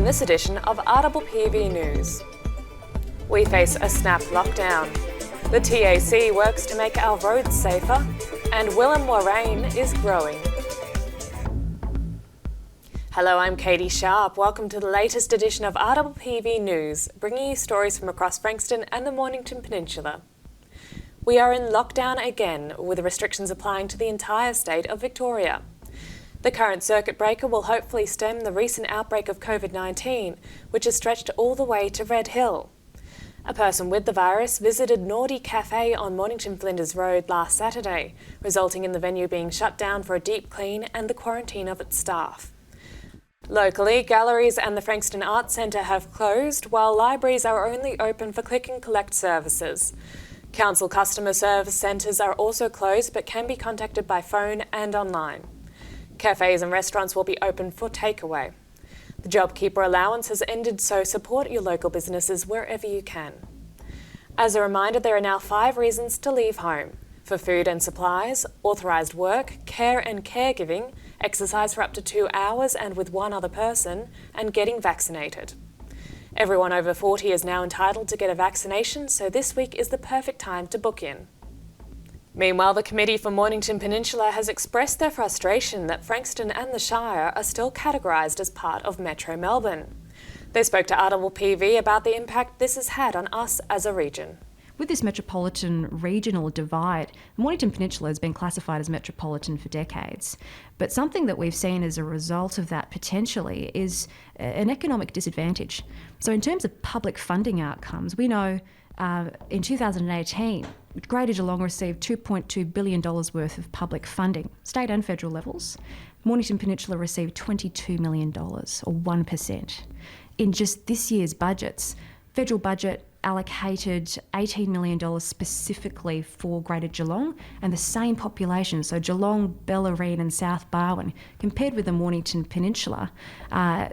this edition of RPPV News. We face a snap lockdown. The TAC works to make our roads safer, and Rwpv is growing. Hello, I'm Catie Sharp. Welcome to the latest edition of RPPV News, bringing you stories from across Frankston and the Mornington Peninsula. We are in lockdown again, with restrictions applying to the entire state of Victoria. The current circuit breaker will hopefully stem the recent outbreak of COVID-19, which has stretched all the way to Red Hill. A person with the virus visited Naughty Cafe on Mornington Flinders Road last Saturday, resulting in the venue being shut down for a deep clean and the quarantine of its staff. Locally, galleries and the Frankston Arts Centre have closed, while libraries are only open for click and collect services. Council customer service centres are also closed but can be contacted by phone and online. Cafes and restaurants will be open for takeaway. The JobKeeper allowance has ended, so support your local businesses wherever you can. As a reminder, there are now 5 reasons to leave home: for food and supplies, authorised work, care and caregiving, exercise for up to 2 hours and with one other person, and getting vaccinated. Everyone over 40 is now entitled to get a vaccination, so this week is the perfect time to book in. Meanwhile, the Committee for Mornington Peninsula has expressed their frustration that Frankston and the Shire are still categorised as part of Metro Melbourne. They spoke to Rwpv about the impact this has had on us as a region. With this metropolitan regional divide, the Mornington Peninsula has been classified as metropolitan for decades. But something that we've seen as a result of that potentially is an economic disadvantage. So in terms of public funding outcomes, we know in 2018, Greater Geelong received $2.2 billion worth of public funding, state and federal levels. Mornington Peninsula received $22 million, or 1%. In just this year's budgets, federal budget allocated $18 million specifically for Greater Geelong and the same population, so Geelong, Bellarine and South Barwon, compared with the Mornington Peninsula,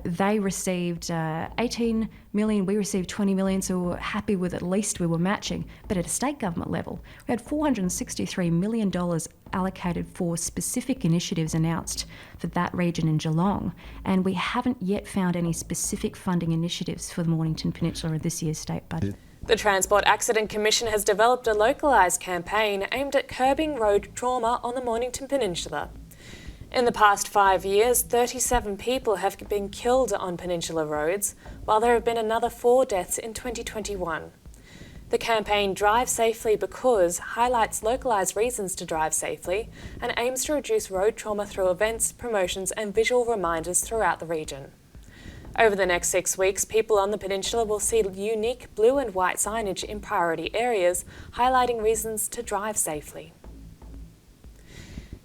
they received 18 million, we received 20 million, so we were happy with at least we were matching. But at a state government level, we had $463 million allocated for specific initiatives announced for that region in Geelong, and we haven't yet found any specific funding initiatives for the Mornington Peninsula in this year's state budget. The Transport Accident Commission has developed a localised campaign aimed at curbing road trauma on the Mornington Peninsula. In the past 5 years, 37 people have been killed on Peninsula roads, while there have been another 4 deaths in 2021. The campaign Drive Safely Because highlights localised reasons to drive safely and aims to reduce road trauma through events, promotions and visual reminders throughout the region. Over the next 6 weeks, people on the peninsula will see unique blue and white signage in priority areas, highlighting reasons to drive safely.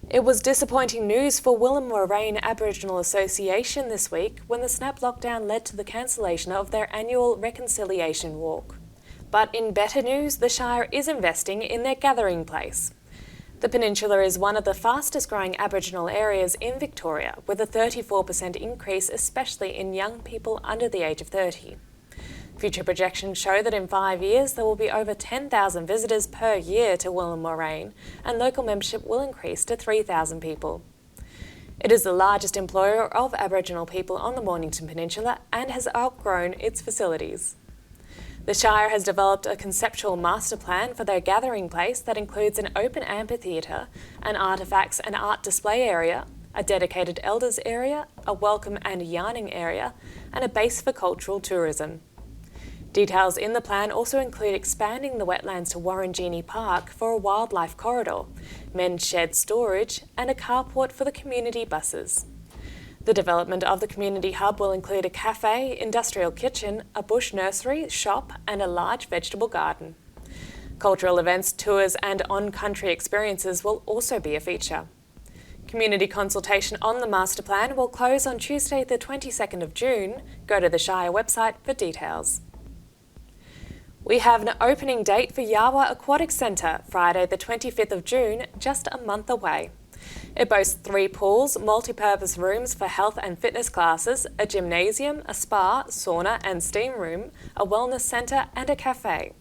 It was disappointing news for Rwpv Aboriginal Association this week when the snap lockdown led to the cancellation of their annual Reconciliation Walk. But in better news, the Shire is investing in their gathering place. The Peninsula is one of the fastest growing Aboriginal areas in Victoria, with a 34% increase, especially in young people under the age of 30. Future projections show that in 5 years there will be over 10,000 visitors per year to Rwpv, and local membership will increase to 3,000 people. It is the largest employer of Aboriginal people on the Mornington Peninsula and has outgrown its facilities. The Shire has developed a conceptual master plan for their gathering place that includes an open amphitheatre, an artefacts and art display area, a dedicated elders area, a welcome and yarning area, and a base for cultural tourism. Details in the plan also include expanding the wetlands to Warringini Park for a wildlife corridor, men's shed storage, and a carport for the community buses. The development of the community hub will include a cafe, industrial kitchen, a bush nursery, shop and a large vegetable garden. Cultural events, tours and on-country experiences will also be a feature. Community consultation on the master plan will close on Tuesday the 22nd of June. Go to the Shire website for details. We have an opening date for Yawa Aquatic Centre, Friday the 25th of June, just a month away. It boasts 3 pools, multi-purpose rooms for health and fitness classes, a gymnasium, a spa, sauna and steam room, a wellness centre and a cafe.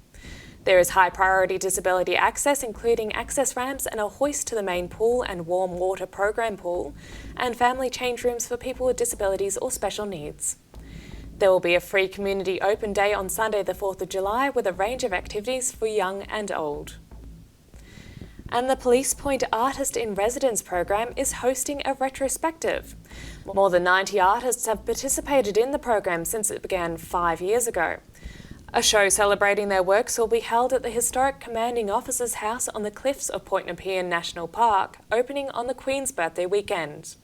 There is high priority disability access, including access ramps and a hoist to the main pool and warm water program pool, and family change rooms for people with disabilities or special needs. There will be a free community open day on Sunday the 4th of July with a range of activities for young and old. And the Police Point Artist in Residence program is hosting a retrospective. More than 90 artists have participated in the program since it began 5 years ago. A show celebrating their works will be held at the historic Commanding Officer's House on the cliffs of Point Nepean National Park, opening on the Queen's birthday weekend.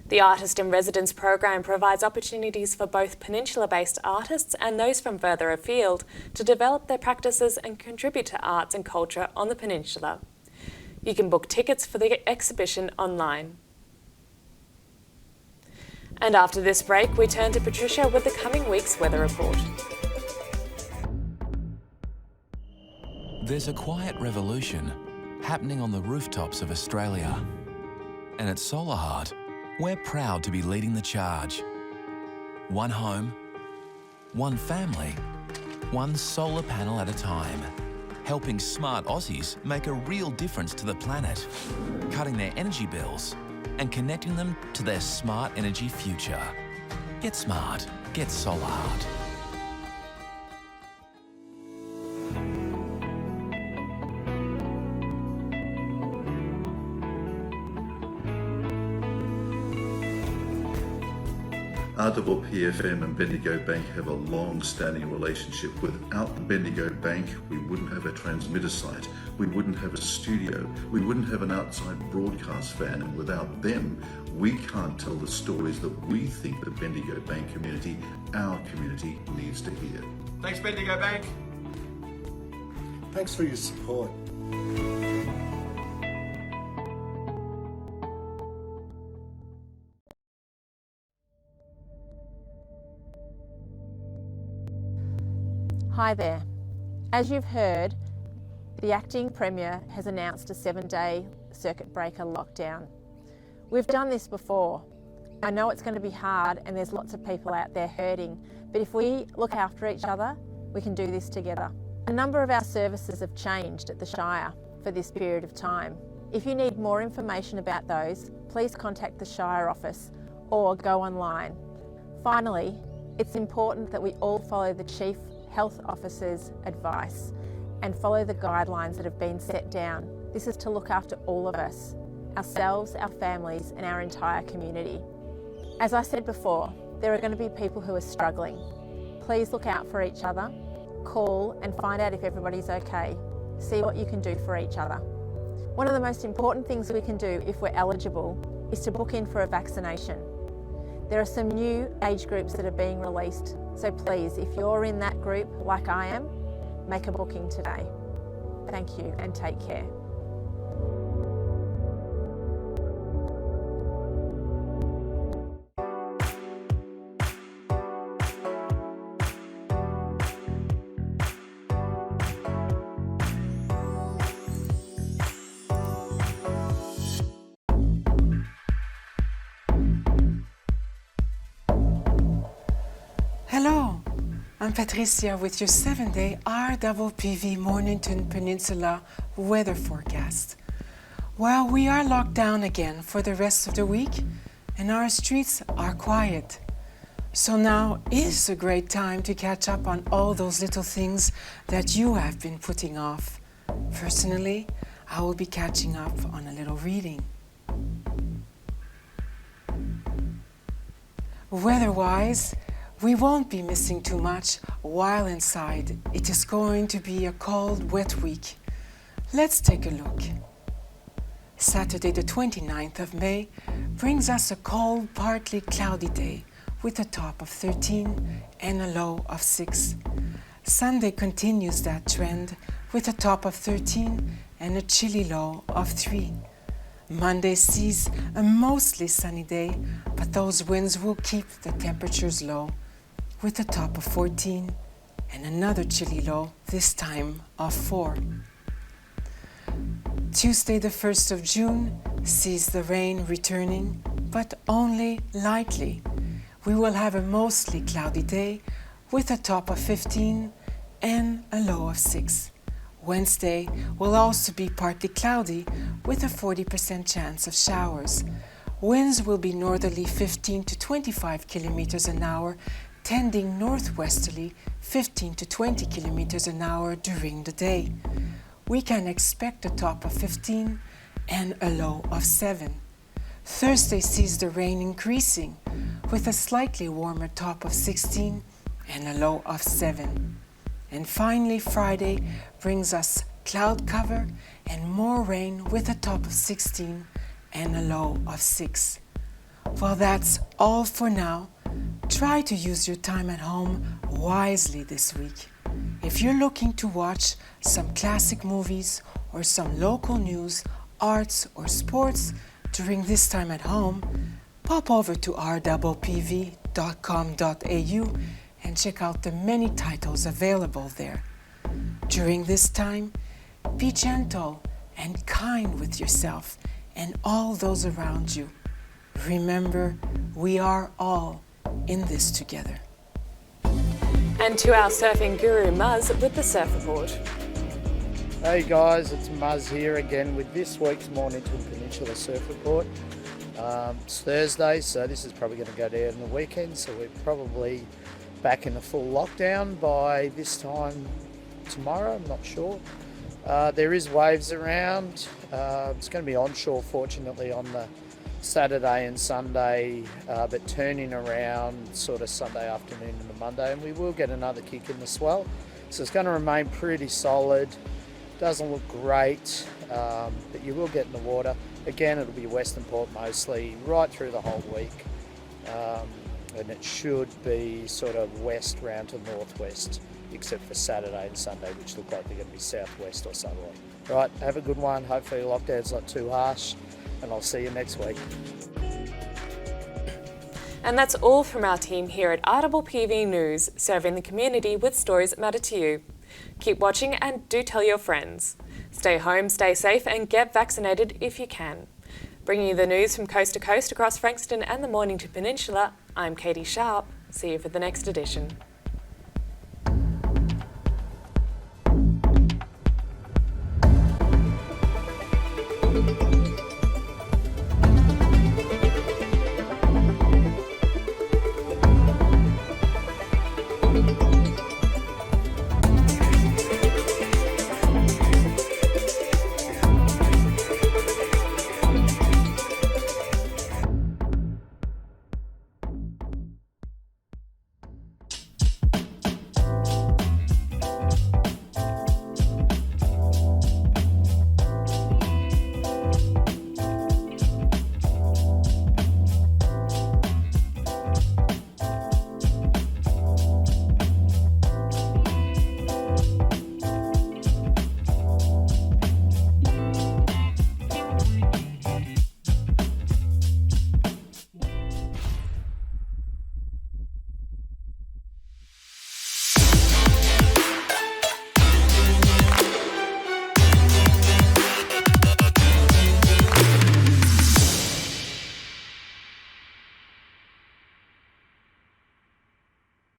The Artist in Residence program provides opportunities for both Peninsula-based artists and those from further afield to develop their practices and contribute to arts and culture on the Peninsula. You can book tickets for the exhibition online. And after this break, we turn to Patricia with the coming week's weather report. There's a quiet revolution happening on the rooftops of Australia. And at Solar Heart, we're proud to be leading the charge. One home, one family, one solar panel at a time. Helping smart Aussies make a real difference to the planet, cutting their energy bills and connecting them to their smart energy future. Get smart, get Solar Heart. RPPV and Bendigo Bank have a long-standing relationship. Without the Bendigo Bank, we wouldn't have a transmitter site, we wouldn't have a studio, we wouldn't have an outside broadcast van, and without them, we can't tell the stories that we think the Bendigo Bank community, our community, needs to hear. Thanks, Bendigo Bank. Thanks for your support. Hi there. As you've heard, the Acting Premier has announced a 7-day circuit breaker lockdown. We've done this before. I know it's going to be hard and there's lots of people out there hurting, but if we look after each other, we can do this together. A number of our services have changed at the Shire for this period of time. If you need more information about those, please contact the Shire office or go online. Finally, it's important that we all follow the Chief Health Officer's advice and follow the guidelines that have been set down. This is to look after all of us, ourselves, our families and our entire community. As I said before, there are going to be people who are struggling. Please look out for each other, call and find out if everybody's okay. See what you can do for each other. One of the most important things we can do if we're eligible is to book in for a vaccination. There are some new age groups that are being released, so please, if you're in that group like I am, make a booking today. Thank you and take care. Hello, I'm Patricia with your 7-day RPPV Mornington Peninsula weather forecast. Well, we are locked down again for the rest of the week and our streets are quiet. So now is a great time to catch up on all those little things that you have been putting off. Personally, I will be catching up on a little reading. Weather-wise, we won't be missing too much while inside. It is going to be a cold, wet week. Let's take a look. Saturday the 29th of May brings us a cold, partly cloudy day with a top of 13 and a low of 6. Sunday continues that trend with a top of 13 and a chilly low of 3. Monday sees a mostly sunny day, but those winds will keep the temperatures low with a top of 14 and another chilly low, this time of 4. Tuesday the 1st of June sees the rain returning, but only lightly. We will have a mostly cloudy day with a top of 15 and a low of 6. Wednesday will also be partly cloudy with a 40% chance of showers. Winds will be northerly 15 to 25 kilometers an hour tending northwesterly 15 to 20 kilometers an hour during the day. We can expect a top of 15 and a low of 7. Thursday sees the rain increasing with a slightly warmer top of 16 and a low of 7. And finally, Friday brings us cloud cover and more rain with a top of 16 and a low of 6. Well, that's all for now. Try to use your time at home wisely this week. If you're looking to watch some classic movies or some local news, arts or sports during this time at home, pop over to rwpv.com.au and check out the many titles available there. During this time, be gentle and kind with yourself and all those around you. Remember, we are all in this together. And to our surfing guru Muzz with the Surf Report. Hey guys, it's Muzz here again with this week's Mornington Peninsula Surf Report. It's Thursday, so this is probably going to go down on the weekend, so we're probably back in the full lockdown by this time tomorrow, I'm not sure. There is waves around. It's going to be onshore fortunately on the Saturday and Sunday, but turning around sort of Sunday afternoon into Monday, and we will get another kick in the swell. So it's going to remain pretty solid. Doesn't look great, but you will get in the water. Again, it'll be Western Port mostly right through the whole week, and it should be sort of west round to northwest, except for Saturday and Sunday, which look like they're going to be southwest or southerly. Right, have a good one. Hopefully lockdown's not too harsh, and I'll see you next week. And that's all from our team here at RPPV News, serving the community with stories that matter to you. Keep watching and do tell your friends. Stay home, stay safe and get vaccinated if you can. Bringing you the news from coast to coast across Frankston and the Mornington Peninsula, I'm Catie Sharp. See you for the next edition.